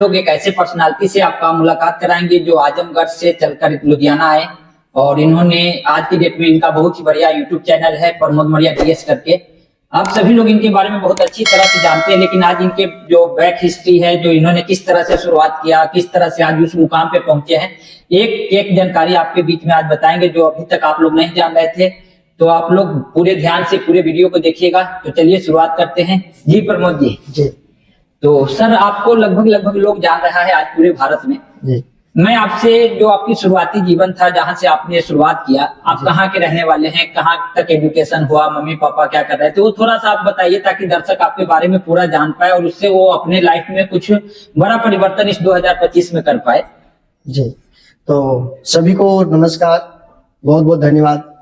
लोग एक ऐसे पर्सनालिटी से आपका मुलाकात कराएंगे जो आजमगढ़ से चलकर लुधियाना आए और इन्होंने आज की डेट में इनका बहुत ही बढ़िया यूट्यूब चैनल है प्रमोद मौर्य डीएस करके। आप सभी लोग इनके बारे में बहुत अच्छी तरह से जानते हैं, लेकिन आज इनके जो बैक हिस्ट्री है, जो इन्होंने किस तरह से शुरुआत किया, किस तरह से आज उस मुकाम पे पहुंचे हैं, एक एक जानकारी आपके बीच में आज बताएंगे जो अभी तक आप लोग नहीं जान रहे थे। तो आप लोग पूरे ध्यान से पूरे वीडियो को देखिएगा। तो चलिए शुरुआत करते हैं। जी प्रमोद जी। तो सर, आपको लगभग लोग जान रहा है आज पूरे भारत में। जी। मैं आपसे जो आपकी शुरुआती जीवन था, जहां से आपने शुरुआत किया, आप कहाँ के रहने वाले हैं, कहाँ तक एजुकेशन हुआ, मम्मी पापा क्या कर रहे थे, वो थोड़ा सा आप बताइए ताकि दर्शक आपके बारे में पूरा जान पाए और उससे वो अपने लाइफ में कुछ बड़ा परिवर्तन इस 2025 में कर पाए। जी, तो सभी को नमस्कार, बहुत बहुत धन्यवाद।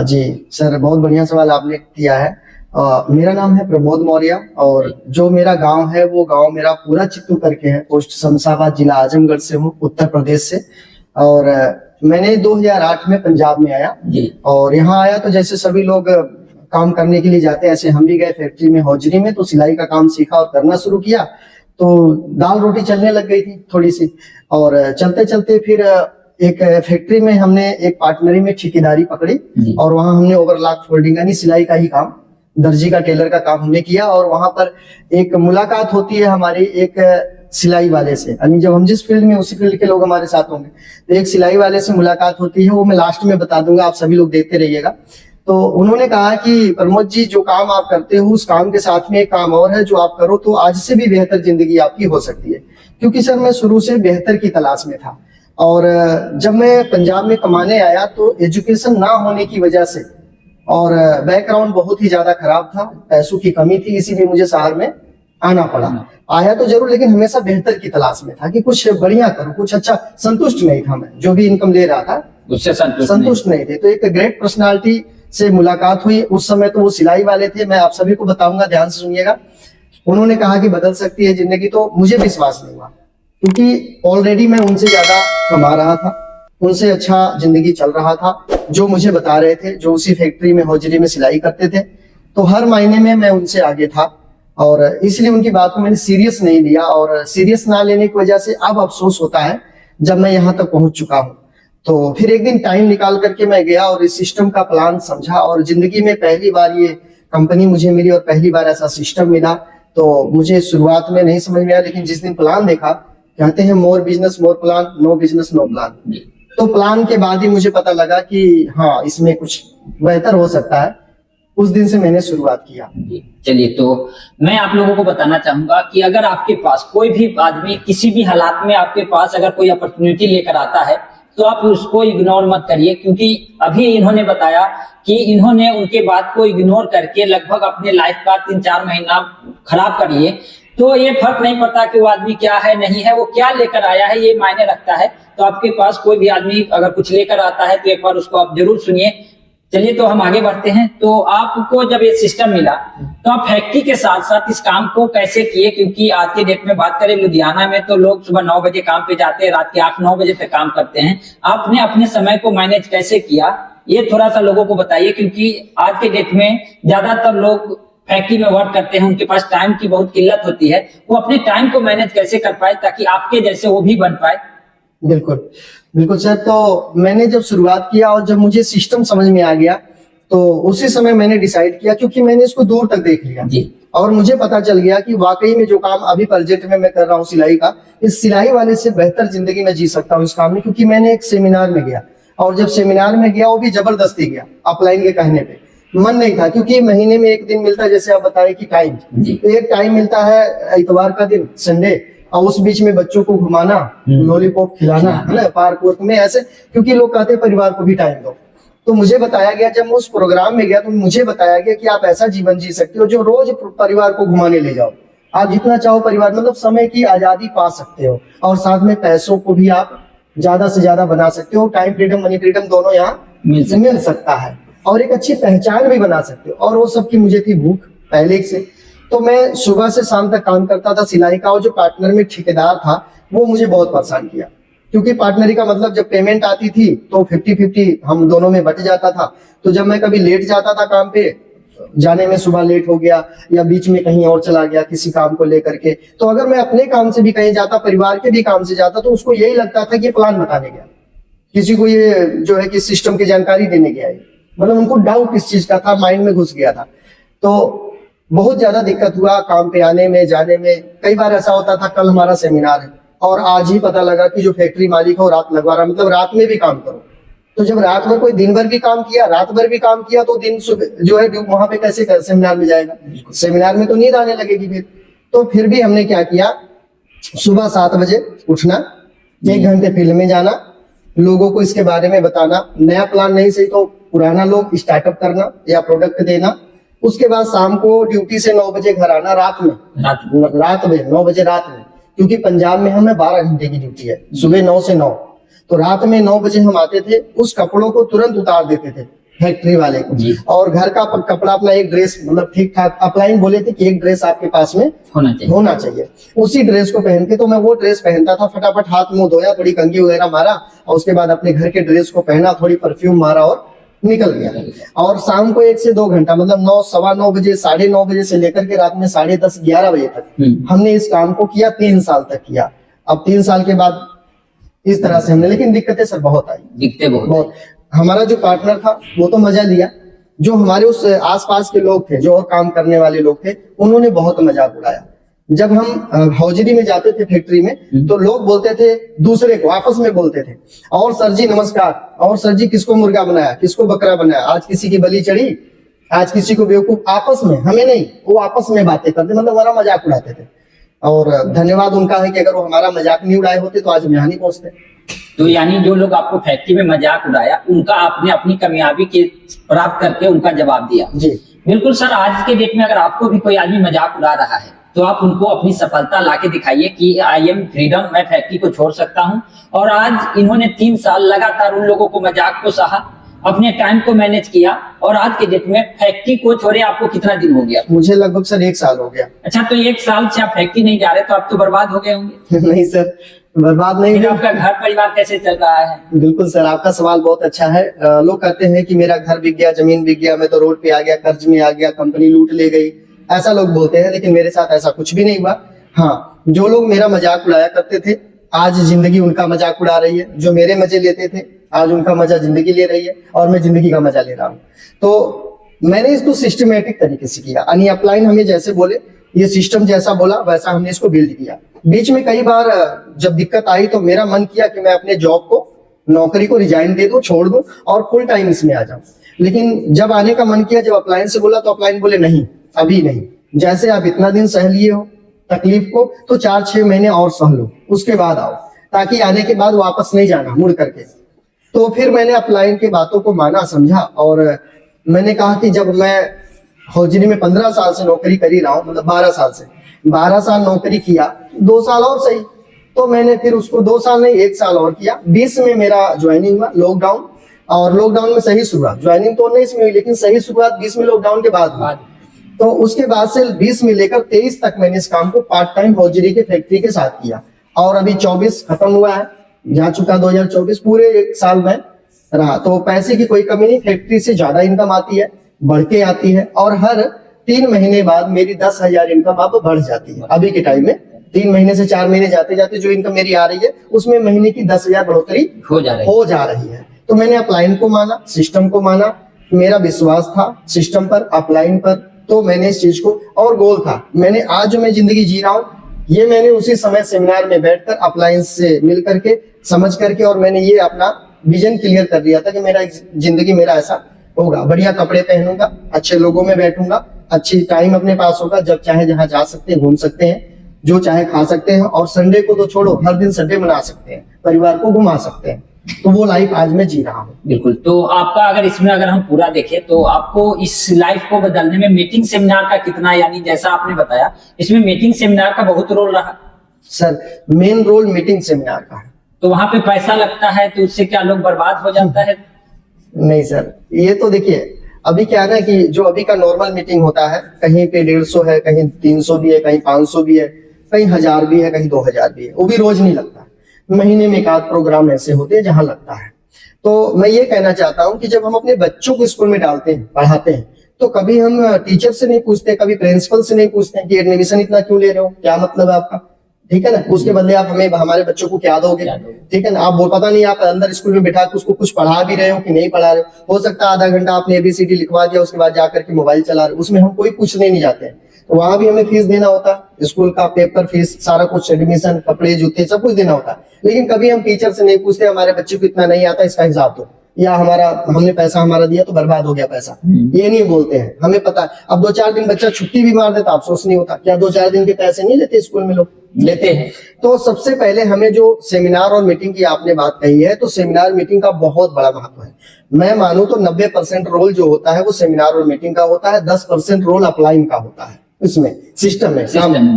जी सर, बहुत बढ़िया सवाल आपने किया है। मेरा नाम है प्रमोद मौर्य और जो मेरा गांव है वो गांव मेरा पूरा चित्तू करके है। पोस्ट शमशाबाद, जिला आजमगढ़ से हूँ, उत्तर प्रदेश से। और मैंने 2008 में पंजाब में आया और यहाँ आया तो जैसे सभी लोग काम करने के लिए जाते हैं, ऐसे हम भी गए फैक्ट्री में, हौजरी में। तो सिलाई का काम सीखा और करना शुरू किया, तो दाल रोटी चलने लग गई थी थोड़ी सी। और चलते चलते फिर एक फैक्ट्री में हमने एक पार्टनरी में ठेकेदारी पकड़ी और वहां हमने ओवरलॉक फोल्डिंग यानी सिलाई का ही काम, दर्जी का, टेलर का काम हमने किया। और वहां पर एक मुलाकात होती है हमारी एक सिलाई वाले से, यानी जब हम जिस फील्ड में उसी फील्ड के लोग हमारे साथ होंगे, तो एक सिलाई वाले से मुलाकात होती है। वो मैं लास्ट में बता दूंगा, आप सभी लोग देखते रहिएगा। तो उन्होंने कहा कि प्रमोद जी, जो काम आप करते हो उस काम के साथ में एक काम और है जो आप करो तो आज से भी बेहतर जिंदगी आपकी हो सकती है। क्योंकि सर, मैं शुरू से बेहतर की तलाश में था और जब मैं पंजाब में कमाने आया तो एजुकेशन ना होने की वजह से और बैकग्राउंड बहुत ही ज्यादा खराब था, पैसों की कमी थी, इसीलिए मुझे शहर में आना पड़ा। आया तो जरूर, लेकिन हमेशा बेहतर की तलाश में था कि कुछ बढ़िया करूं, कुछ अच्छा। संतुष्ट नहीं था, मैं जो भी इनकम ले रहा था उससे संतुष्ट नहीं थे। तो एक ग्रेट पर्सनालिटी से मुलाकात हुई। उस समय तो वो सिलाई वाले थे, मैं आप सभी को बताऊंगा, ध्यान से सुनिएगा। उन्होंने कहा कि बदल सकती है जिंदगी, तो मुझे विश्वास नहीं हुआ, क्योंकि ऑलरेडी मैं उनसे ज्यादा कमा रहा था, उनसे अच्छा जिंदगी चल रहा था। जो मुझे बता रहे थे, जो उसी फैक्ट्री में, हौजरी में सिलाई करते थे, तो हर महीने में मैं उनसे आगे था और इसलिए उनकी बात को मैंने सीरियस नहीं लिया। और सीरियस ना लेने की वजह से अब अफसोस होता है जब मैं यहाँ तक पहुंच चुका हूँ। तो फिर एक दिन टाइम निकाल करके मैं गया और इस सिस्टम का प्लान समझा और जिंदगी में पहली बार ये कंपनी मुझे मिली और पहली बार ऐसा सिस्टम मिला। तो मुझे शुरुआत में नहीं समझ में आया, लेकिन जिस दिन प्लान देखा, कहते हैं more business more plan, no business no plan. तो प्लान के बाद ही मुझे पता लगा कि हाँ, इसमें कुछ बेहतर हो सकता है। उस दिन से मैंने शुरुआत किया। चलिए, तो मैं आप लोगों को बताना चाहूंगा कि अगर आपके पास कोई भी आदमी किसी भी हालात में आपके पास अगर कोई अपॉर्चुनिटी लेकर आता है तो आप उसको इग्नोर मत करिए, क्योंकि अभी इन्होंने बताया कि इन्होंने उनके बात को इग्नोर करके लगभग अपने लाइफ का 3-4 महीना खराब कर लिए। तो ये फर्क नहीं पड़ता कि वो आदमी क्या है, नहीं है, वो क्या लेकर आया है, ये मायने रखता है। तो आपके पास कोई भी आदमी अगर कुछ लेकर आता है तो एक बार उसको आप जरूर सुनिए। चलिए, तो हम आगे बढ़ते हैं। तो आपको जब ये सिस्टम मिला तो आप फैक्ट्री के साथ साथ इस काम को कैसे किए? क्योंकि आज के डेट में बात करें, लुधियाना में तो लोग सुबह 9 बजे काम पे जाते हैं, रात के 8-9 बजे तक काम करते हैं। आपने अपने समय को मैनेज कैसे किया, ये थोड़ा सा लोगों को बताइए। क्योंकि आज के डेट में ज्यादातर लोग फैक्ट्री में वर्क करते हैं, उनके पास टाइम की बहुत किल्लत होती है। वो अपने टाइम को मैनेज कैसे कर पाए ताकि आपके जैसे वो भी बन पाए? बिल्कुल बिल्कुल सर। तो मैंने जब शुरुआत किया और जब मुझे सिस्टम समझ में आ गया तो उसी समय मैंने डिसाइड किया, क्योंकि मैंने इसको दूर तक देख लिया और मुझे पता चल गया कि वाकई में जो काम अभी प्रोजेक्ट में मैं कर रहा हूँ सिलाई का, इस सिलाई वाले से बेहतर जिंदगी में जी सकता हूँ इस काम में। क्योंकि मैंने एक सेमिनार में गया और जब सेमिनार में गया, वो भी जबरदस्ती गया, अपलाइन के कहने पे, मन नहीं था। क्योंकि महीने में एक दिन मिलता है, जैसे आप बताए कि टाइम, तो एक टाइम मिलता है इतवार का दिन, संडे, और उस बीच में बच्चों को घुमाना, लॉलीपॉप खिलाना, है ना, पार्क वर्क में ऐसे, क्योंकि लोग कहते हैं परिवार को भी टाइम दो। तो मुझे बताया गया, जब मैं उस प्रोग्राम में गया तो मुझे बताया गया कि आप ऐसा जीवन जी सकते हो जो रोज परिवार को घुमाने ले जाओ। आप जितना चाहो परिवार, मतलब समय की आजादी पा सकते हो और साथ में पैसों को भी आप ज्यादा से ज्यादा बना सकते हो। टाइम फ्रीडम, मनी फ्रीडम दोनों यहाँ मिल सकता है और एक अच्छी पहचान भी बना सकते हो। और वो सब की मुझे थी भूख पहले से। तो मैं सुबह से शाम तक काम करता था सिलाई का, और जो पार्टनर में ठेकेदार था वो मुझे बहुत परेशान किया। क्योंकि पार्टनरी का मतलब जब पेमेंट आती थी तो 50-50 हम दोनों में बट जाता था। तो जब मैं कभी लेट जाता था काम पे, जाने में सुबह लेट हो गया या बीच में कहीं और चला गया किसी काम को लेकर के, तो अगर मैं अपने काम से भी कहीं जाता, परिवार के भी काम से जाता, तो उसको यही लगता था कि ये प्लान बताने गया, किसी को ये जो है कि सिस्टम की जानकारी देने गया है। मतलब उनको डाउट इस चीज का था, माइंड में घुस गया था। तो बहुत ज्यादा दिक्कत हुआ काम पे आने में जाने में। कई बार ऐसा होता था, कल हमारा सेमिनार है और आज ही पता लगा कि जो फैक्ट्री मालिक है वो रात लगवा रहा, मतलब रात में भी काम करो। तो जब रात भर कोई दिन भर भी काम किया, रात भर भी काम किया, तो दिन सुबह जो है वहां पे कैसे सेमिनार में जाएगा? सेमिनार में तो नींद आने लगेगी फिर। तो फिर भी हमने क्या किया, सुबह 7 बजे उठना, 1 घंटे फील्ड में जाना, लोगों को इसके बारे में बताना, नया प्लान नहीं सही तो पुराना लोग स्टार्टअप करना या प्रोडक्ट देना। उसके बाद शाम को ड्यूटी से 9 बजे घर आना, रात में 9 बजे रात में, क्योंकि पंजाब में हमें 12 घंटे की ड्यूटी है, सुबह 9 से 9। तो रात में 9 बजे हम आते थे, उस कपड़ों को तुरंत उतार देते थे फैक्ट्री वाले को, और घर का कपड़ा अपना एक ड्रेस, मतलब ठीक ठाक अपलाइन बोले थे कि एक ड्रेस आपके पास में होना चाहिए। उसी ड्रेस को पहन के, तो मैं वो ड्रेस पहनता था, फटाफट हाथ मुंह धोया, थोड़ी कंघी वगैरह मारा, और उसके बाद अपने घर के ड्रेस को पहना, थोड़ी परफ्यूम मारा और निकल गया। और शाम को 1 से 2 घंटा, मतलब 9, सवा 9 बजे, 9:30 बजे से लेकर के रात में 10:30, 11 बजे तक हमने इस काम को किया, 3 साल तक किया। अब 3 साल के बाद इस तरह से हमने, लेकिन दिक्कतें सर बहुत आई, दिक्कतें बहुत। हमारा जो पार्टनर था वो तो मजा लिया, जो हमारे उस आसपास के लोग थे, जो और काम करने वाले लोग थे, उन्होंने बहुत मजाक उड़ाया। जब हम हौजरी में जाते थे फैक्ट्री में, तो लोग बोलते थे दूसरे को, आपस में बोलते थे, और सर जी नमस्कार, और सर जी किसको मुर्गा बनाया, किसको बकरा बनाया, आज किसी की बलि चढ़ी, आज किसी को बेवकूफ, आपस में, हमें नहीं, वो आपस में बातें करते, मतलब हमारा मजाक उड़ाते थे। और धन्यवाद उनका है कि अगर वो हमारा मजाक नहीं उड़ाए होते तो आज हम यहाँ नहीं पहुंचते। तो यानी जो लोग आपको फैक्ट्री में मजाक उड़ाया, उनका आपने अपनी कामयाबी के प्राप्त करके उनका जवाब दिया। जी बिल्कुल सर, आज के डेट में अगर आपको भी कोई आदमी मजाक उड़ा रहा है, तो आप उनको अपनी सफलता लाके दिखाइए कि आई एम फ्रीडम, मैं फैक्ट्री को छोड़ सकता हूँ। और आज इन्होंने 3 साल लगातार उन लोगों को मजाक को सहा, अपने टाइम को मैनेज किया, और आज के डेट में फैक्ट्री को छोड़े आपको कितना दिन हो गया? मुझे लगभग सर 1 साल हो गया। अच्छा, तो 1 साल से आप फैक्ट्री नहीं जा रहे, तो आप तो बर्बाद हो गए होंगे। नहीं सर, बर्बाद नहीं फिर आपका घर परिवार कैसे चल रहा है? बिल्कुल सर, आपका सवाल बहुत अच्छा है। लोग कहते हैं कि मेरा घर बिक गया, जमीन बिक गया, मैं तो रोड पे आ गया, कर्ज में आ गया, कंपनी लूट ले गई, ऐसा लोग बोलते हैं, लेकिन मेरे साथ ऐसा कुछ भी नहीं हुआ। हाँ, जो लोग मेरा मजाक उड़ाया करते थे, आज जिंदगी उनका मजाक उड़ा रही है। जो मेरे मजे लेते थे, आज उनका मजा जिंदगी ले रही है, और मैं जिंदगी का मजा ले रहा हूँ। तो मैंने इसको सिस्टमेटिक तरीके से किया, यानी अपलाइन हमें जैसे बोले, ये सिस्टम जैसा बोला वैसा हमने इसको बिल्ड किया। बीच में कई बार जब दिक्कत आई तो मेरा मन किया कि मैं अपने जॉब को, नौकरी को रिजाइन दे दूं, छोड़ दूं और फुल टाइम इसमें आ जाऊं। लेकिन जब आने का मन किया, जब अपलाइन से बोला, तो अपलाइन बोले नहीं, अभी नहीं, जैसे आप इतना दिन सह लिए हो तकलीफ को, तो 4-6 महीने और सह लो, उसके बाद आओ, ताकि आने के बाद वापस नहीं जाना मुड़ करके। तो फिर मैंने अपलाइन की बातों को माना, समझा, और मैंने कहा कि जब मैं हौजरी में 15 साल से नौकरी कर ही रहा हूँ, मतलब 12 साल नौकरी किया, 2 साल और सही, तो मैंने फिर उसको 2 साल नहीं 1 साल और किया। 20 में मेरा ज्वाइनिंग हुआ, लॉकडाउन, और लॉकडाउन में सही शुरुआत, ज्वाइनिंग तो 19 में हुई, लेकिन सही शुरुआत 20 में लॉकडाउन के बाद हुआ। तो उसके बाद से 20 में लेकर 23 तक मैंने इस काम को पार्ट टाइम हौजरी के फैक्ट्री के साथ किया, और अभी 24 खत्म हुआ है, जा चुका 2024, पूरे 1 साल में रहा। तो पैसे की कोई कमी नहीं, फैक्ट्री से ज्यादा इनकम आती है, बढ़ के आती है, और हर 3 महीने बाद मेरी 10,000 इनकम अब बढ़ जाती है। अभी के टाइम में 3 महीने से 4 महीने जाते जाते जो इनकम मेरी आ रही है, उसमें महीने की 10,000 बढ़ोतरी हो जा रही है। तो मैंने अपलाइन को माना, सिस्टम को माना, मेरा विश्वास था सिस्टम पर, अपलाइन पर, तो मैंने इस चीज को, और गोल था, मैंने आज जो मैं जिंदगी जी रहा हूँ, ये मैंने उसी समय सेमिनार में बैठकर अपलाइन से मिल करके, समझ करके, और मैंने ये अपना विजन क्लियर कर दिया था कि मेरा जिंदगी मेरा ऐसा होगा, बढ़िया कपड़े पहनूंगा, अच्छे लोगों में बैठूंगा, अच्छी टाइम अपने पास होगा, जब चाहे जहां जा सकते हैं घूम सकते हैं, जो चाहे खा सकते हैं, और संडे को तो छोड़ो, हर दिन संडे मना सकते हैं, परिवार को घुमा सकते हैं। तो वो लाइफ आज मैं जी रहा हूँ। बिल्कुल। तो आपका अगर इसमें अगर हम पूरा देखें, तो आपको इस लाइफ को बदलने में मीटिंग सेमिनार का कितना, यानी जैसा आपने बताया, इसमें मीटिंग सेमिनार का बहुत रोल रहा? Sir, main role meeting seminar का है। तो वहां पे पैसा लगता है, तो उससे क्या लोग बर्बाद हो जाता है? नहीं सर, ये तो देखिए, अभी क्या है ना कि जो अभी का नॉर्मल मीटिंग होता है, कहीं पे 150 है, कहीं 300 भी है, कहीं 500 भी है, कहीं 1000 भी है, कहीं 2000 भी है, वो भी रोज नहीं लगता, महीने में 1 प्रोग्राम ऐसे होते हैं जहां लगता है। तो मैं ये कहना चाहता हूं कि जब हम अपने बच्चों को स्कूल में डालते हैं, पढ़ाते हैं, तो कभी हम टीचर से नहीं पूछते, कभी प्रिंसिपल से नहीं पूछते कि एडमिशन इतना क्यों ले रहे हो, क्या मतलब है आपका, ठीक है ना। उसके बदले आप हमें हमारे बच्चों को क्या दोगे, ठीक है ना। आप वो पता नहीं आप अंदर स्कूल में बिठा के उसको कुछ पढ़ा भी रहे हो कि नहीं पढ़ा रहे हो सकता है आधा घंटा आपने ABCD लिखवा दिया, उसके बाद जाकर के मोबाइल चला रहे हो, उसमें हम कोई पूछने नहीं जाते हैं। तो वहां भी हमें फीस देना होता है, स्कूल का पेपर फीस, सारा कुछ, एडमिशन, कपड़े, जूते, सब कुछ देना होता है। लेकिन कभी हम टीचर से नहीं पूछते हमारे बच्चे को इतना नहीं आता, इसका हिसाब दो, या हमने पैसा हमारा दिया तो बर्बाद हो गया पैसा, ये नहीं बोलते हैं। हमें पता है अब 2-4 दिन बच्चा छुट्टी भी मार देता, अफसोस नहीं होता। क्या 2-4 दिन के पैसे नहीं लेते स्कूल में लोग? लेते हैं। तो सबसे पहले हमें जो सेमिनार और मीटिंग की आपने बात कही है, तो सेमिनार मीटिंग का बहुत बड़ा महत्व है। मैं मानूं तो 90% रोल जो होता है वो सेमिनार और मीटिंग का होता है, 10% रोल अपलाइन का होता है। इसमें सिस्टम है,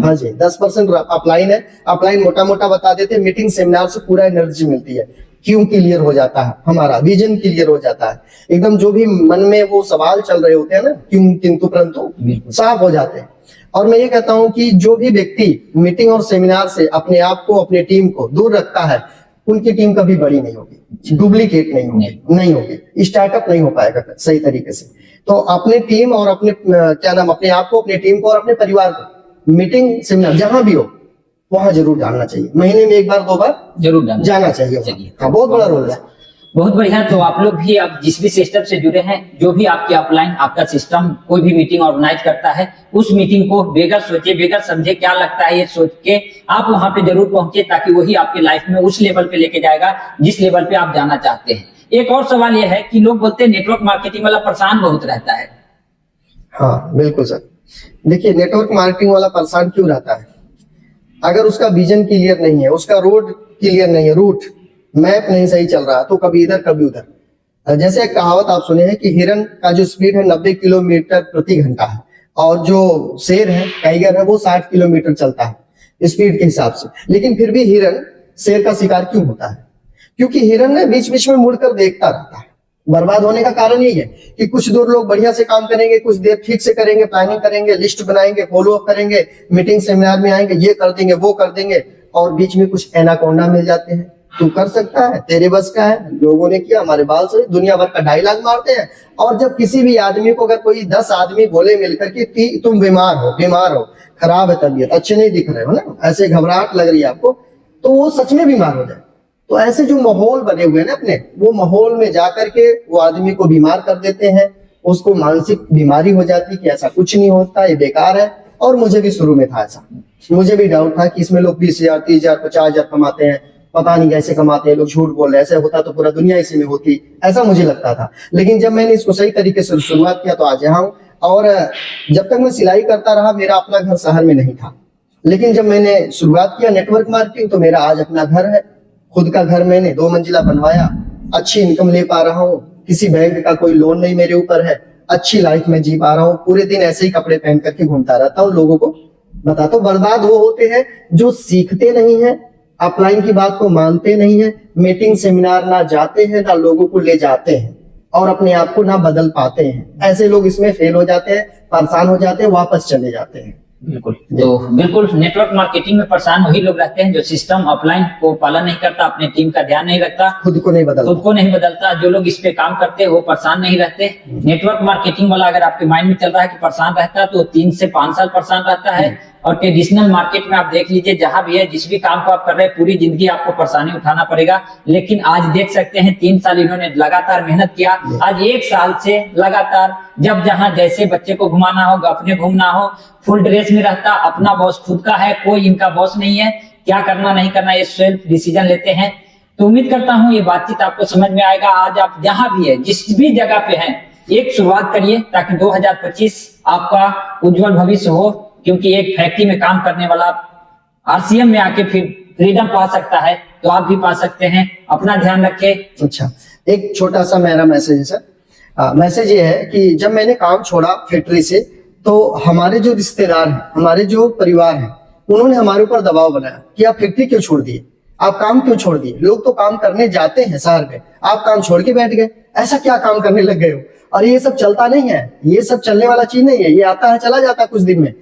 हाँ जी, 10% अपलाइन है। अपलाइन मोटा मोटा बता देते हैं, मीटिंग सेमिनार से पूरा एनर्जी मिलती है, क्यों क्लियर हो जाता है, हमारा विजन क्लियर हो जाता है, एकदम जो भी मन में वो सवाल चल रहे होते हैं ना, क्यों किंतु परंतु, साफ हो जाते हैं। और मैं ये कहता हूं कि जो भी व्यक्ति मीटिंग और सेमिनार से अपने आप को, अपने टीम को दूर रखता है, उनकी टीम कभी बड़ी नहीं होगी, डुप्लीकेट नहीं होगी, स्टार्टअप नहीं हो पाएगा सही तरीके से। तो अपने टीम और अपने अपने आप को, अपने टीम को और अपने परिवार को मीटिंग सेमिनार जहां भी हो वहां जरूर जाना चाहिए, महीने में 1 बार 2 बार जरूर जाना चाहिए। हाँ, बहुत बड़ा रोल है। बहुत बढ़िया। तो आप लोग भी अब जिस भी सिस्टम से जुड़े हैं, जो भी आपके अपलाइन, आपका सिस्टम कोई भी मीटिंग ऑर्गेनाइज करता है, उस मीटिंग को बेगर सोचे, बेगर समझे, क्या लगता है ये सोच के आप वहां पे जरूर पहुंचे, ताकि वही आपके लाइफ में उस लेवल पे लेके जाएगा जिस लेवल पे आप जाना चाहते हैं। एक और सवाल यह है कि लोग बोलते हैं नेटवर्क मार्केटिंग वाला परेशान बहुत रहता है। हाँ बिल्कुल सर, देखिए नेटवर्क मार्केटिंग वाला परेशान क्यों रहता है? अगर उसका विजन क्लियर नहीं है, उसका रोड क्लियर नहीं है, रूट मैप नहीं सही चल रहा, तो कभी इधर कभी उधर। जैसे एक कहावत आप सुने हैं कि हिरन का जो स्पीड है 90 किलोमीटर प्रति घंटा है, और जो शेर है, टाइगर है, वो 60 किलोमीटर चलता है स्पीड के हिसाब से। लेकिन फिर भी हिरन शेर का शिकार क्यों होता है? क्योंकि हिरन ने बीच बीच में मुड़कर देखता रहता है। बर्बाद होने का कारण यही है कि कुछ दूर लोग बढ़िया से काम करेंगे, कुछ देर ठीक से करेंगे, प्लानिंग करेंगे, लिस्ट बनाएंगे, फॉलो अप करेंगे, मीटिंग सेमिनार में आएंगे, ये कर देंगे, वो कर देंगे, और बीच में कुछ एनाकोंडा मिल जाते हैं। तू कर सकता है, तेरे बस का है, लोगों ने किया, हमारे बाल से दुनिया भर का डायलॉग मारते हैं। और जब किसी भी आदमी को, अगर कोई 10 आदमी बोले मिलकर कि तुम बीमार हो, खराब है तबीयत, अच्छे नहीं दिख रहे हो ना, ऐसे घबराहट लग रही है आपको, तो वो सच में बीमार हो जाए। तो ऐसे जो माहौल बने हुए हैं ना अपने, वो माहौल में जाकर के वो आदमी को बीमार कर देते हैं, उसको मानसिक बीमारी हो जाती है कि ऐसा कुछ नहीं होता, ये बेकार है। और मुझे भी शुरू में था ऐसा, मुझे भी डाउट था कि इसमें लोग 20,000, 30,000, 50,000 कमाते हैं, पता नहीं कैसे कमाते हैं, लोग झूठ बोल रहे हैं, ऐसे होता तो पूरा दुनिया इसी में होती, ऐसा मुझे लगता था। लेकिन जब मैंने इसको सही तरीके से शुरुआत किया तो आज यहाँ हूँ। और जब तक मैं सिलाई करता रहा, मेरा अपना घर शहर में नहीं था, लेकिन जब मैंने शुरुआत किया नेटवर्क मार्केटिंग, तो मेरा आज अपना घर है, खुद का घर मैंने 2 मंजिला बनवाया, अच्छी इनकम ले पा रहा हूँ, किसी बैंक का कोई लोन नहीं मेरे ऊपर है, अच्छी लाइफ में जी पा रहा हूँ, पूरे दिन ऐसे ही कपड़े पहन करके घूमता रहता हूँ, लोगों को बताता हूँ। बर्बाद वो होते हैं जो सीखते नहीं है, अपलाइन की बात को मानते नहीं है, मीटिंग सेमिनार ना जाते हैं, ना लोगों को ले जाते हैं, और अपने आप को ना बदल पाते हैं। ऐसे लोग इसमें फेल हो जाते हैं, परेशान हो जाते हैं, वापस चले जाते हैं। बिल्कुल। तो बिल्कुल नेटवर्क मार्केटिंग में परेशान वही लोग रहते हैं जो सिस्टम अपलाइन को पालन नहीं करता, अपने टीम का ध्यान नहीं रखता, खुद को नहीं बदलता। जो लोग इस पे काम करते हैं वो परेशान नहीं रहते। नेटवर्क मार्केटिंग वाला अगर आपके माइंड में चल रहा है कि परेशान रहता है, तो 3 से 5 साल परेशान रहता है। और ट्रेडिशनल मार्केट में आप देख लीजिए, जहां भी है, जिस भी काम को आप कर रहे हैं, पूरी जिंदगी आपको परेशानी उठाना पड़ेगा। लेकिन आज देख सकते हैं 3 साल इन्होंने लगातार मेहनत किया, आज 1 साल से लगातार जब जहां जैसे बच्चे को घुमाना हो, अपने घूमना हो, फुल ड्रेस में रहता, अपना बॉस खुद का है, कोई इनका बॉस नहीं है, क्या करना नहीं करना ये सेल्फ डिसीजन लेते हैं। तो उम्मीद करता हूँ ये बातचीत आपको समझ में आएगा। आज आप जहां भी है, जिस भी जगह पे हैं, एक शुरुआत करिए ताकि 2025 आपका उज्जवल भविष्य हो। क्योंकि एक फैक्ट्री में काम करने वाला RCM में आके फिर फ्रीडम पा सकता है, तो आप भी पा सकते हैं। अपना ध्यान रखें। अच्छा, एक छोटा सा मेरा मैसेज है सर। मैसेज ये है कि जब मैंने काम छोड़ा फैक्ट्री से, तो हमारे जो रिश्तेदार हैं, हमारे जो परिवार हैं, उन्होंने हमारे ऊपर दबाव बनाया कि आप फैक्ट्री क्यों छोड़ दिए, आप काम क्यों छोड़ दिए, लोग तो काम करने जाते हैं शहर में, आप काम छोड़ के बैठ गए, ऐसा क्या काम करने लग गए हो, और ये सब चलता नहीं है, ये सब चलने वाला चीज नहीं है, ये आता है चला जाता है कुछ दिन में,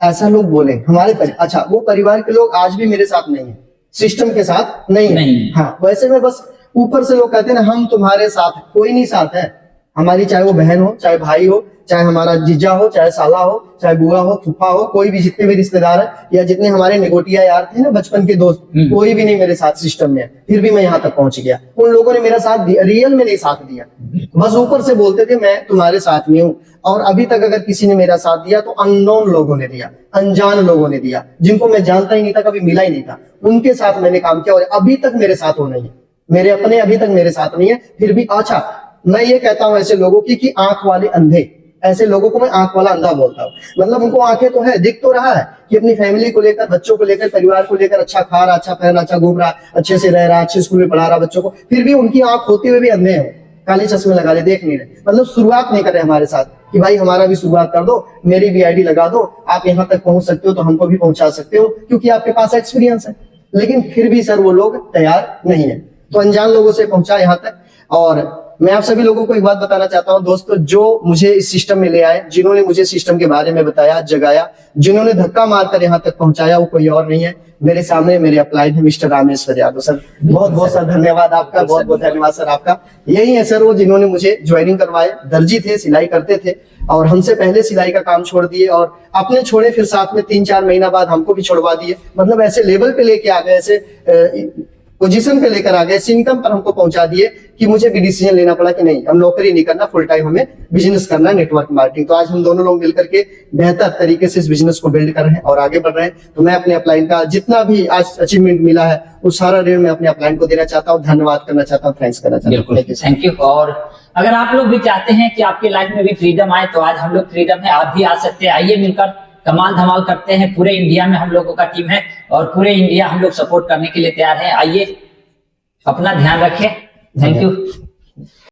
ऐसा लोग बोले हमारे अच्छा, वो परिवार के लोग आज भी मेरे साथ नहीं है, सिस्टम के साथ नहीं है। हाँ, वैसे में बस ऊपर से लोग कहते हैं ना हम तुम्हारे साथ, कोई नहीं साथ है हमारी, चाहे वो बहन हो चाहे भाई हो, चाहे हमारा जीजा हो, चाहे साला हो, चाहे बुआ हो, फूफा हो, कोई भी जितने भी रिश्तेदार है या जितने हमारे निगोटिया यार थे ना बचपन के दोस्त, कोई भी नहीं मेरे साथ सिस्टम में है। फिर भी मैं यहाँ तक पहुंच गया। उन लोगों ने मेरा साथ दिया, रियल में नहीं साथ दिया, बस ऊपर से बोलते थे मैं तुम्हारे साथ में हूँ। और अभी तक अगर किसी ने मेरा साथ दिया तो अननोन लोगों ने दिया, अनजान लोगों ने दिया, जिनको मैं जानता ही नहीं था, कभी मिला ही नहीं था, उनके साथ मैंने काम किया और अभी तक मेरे साथ वो नहीं है। मेरे अपने अभी तक मेरे साथ नहीं है। फिर भी अच्छा, मैं ये कहता हूं ऐसे लोगों की कि आंख वाले अंधे, ऐसे लोगों को मैं आंख वाला अंधा बोलता हूँ। मतलब उनको आंखें तो है, दिख तो रहा है कि अपनी फैमिली को लेकर, बच्चों को लेकर, परिवार को लेकर अच्छा खा रहा, अच्छा पहन रहा, अच्छा घूम रहा, अच्छे से रह रहा, अच्छे स्कूल में पढ़ा रहा बच्चों को, फिर भी उनकी आंख होते हुए भी अंधे हैं, काले चश्मे लगा ले, देख नहीं रहे। मतलब शुरुआत नहीं कर रहे हमारे साथ कि भाई हमारा भी शुरुआत कर दो, मेरी भी आईडी लगा दो, आप यहाँ तक पहुंच सकते हो तो हमको भी पहुंचा सकते हो, क्योंकि आपके पास एक्सपीरियंस है। लेकिन फिर भी सर वो लोग तैयार नहीं है, तो अनजान लोगों से पहुंचा यहाँ तक। और मैं आप सभी लोगों को एक बात बताना चाहता हूं दोस्तों, जो मुझे इस सिस्टम में ले आए, जिन्होंने मुझे सिस्टम के बारे में बताया, जगाया, जिन्होंने धक्का मारकर यहाँ तक पहुंचाया, वो कोई और नहीं है, मेरे सामने मेरे अपलाइन है मिस्टर रामेश्वर यादव सर। बहुत बहुत सर धन्यवाद आपका, बहुत बहुत धन्यवाद सर आपका। यही है सर वो जिन्होंने मुझे ज्वाइनिंग करवाए। दर्जी थे, सिलाई करते थे और हमसे पहले सिलाई का काम छोड़ दिए और अपने छोड़े, फिर साथ में 3-4 महीना बाद हमको भी छोड़वा दिए। मतलब ऐसे लेवल पे लेके आ गए, ऐसे पोजीशन पे लेकर आ गए, इस इनकम पर हमको पहुंचा दिए कि मुझे भी डिसीजन लेना पड़ा कि नहीं, हम नौकरी नहीं करना, फुल टाइम हमें बिजनेस करना है, नेटवर्क मार्केटिंग। तो आज हम दोनों लोग मिलकर के बेहतर तरीके से इस बिजनेस को बिल्ड कर रहे हैं और आगे बढ़ रहे हैं। तो मैं अपने अपलाइन का जितना भी आज अचीवमेंट मिला है उस सारा ऋण मैं अपने अपलाइन को देना चाहता हूँ, धन्यवाद करना चाहता हूँ, थैंक्स करना चाहता हूँ। Thank you. और अगर आप लोग भी चाहते हैं कि आपके लाइफ में भी फ्रीडम आए, तो आज हम लोग फ्रीडम है, आप भी आ सकते हैं। आइए मिलकर कमाल धमाल करते हैं। पूरे इंडिया में हम लोगों का टीम है और पूरे इंडिया हम लोग सपोर्ट करने के लिए तैयार है। आइए, अपना ध्यान रखें। Thank you.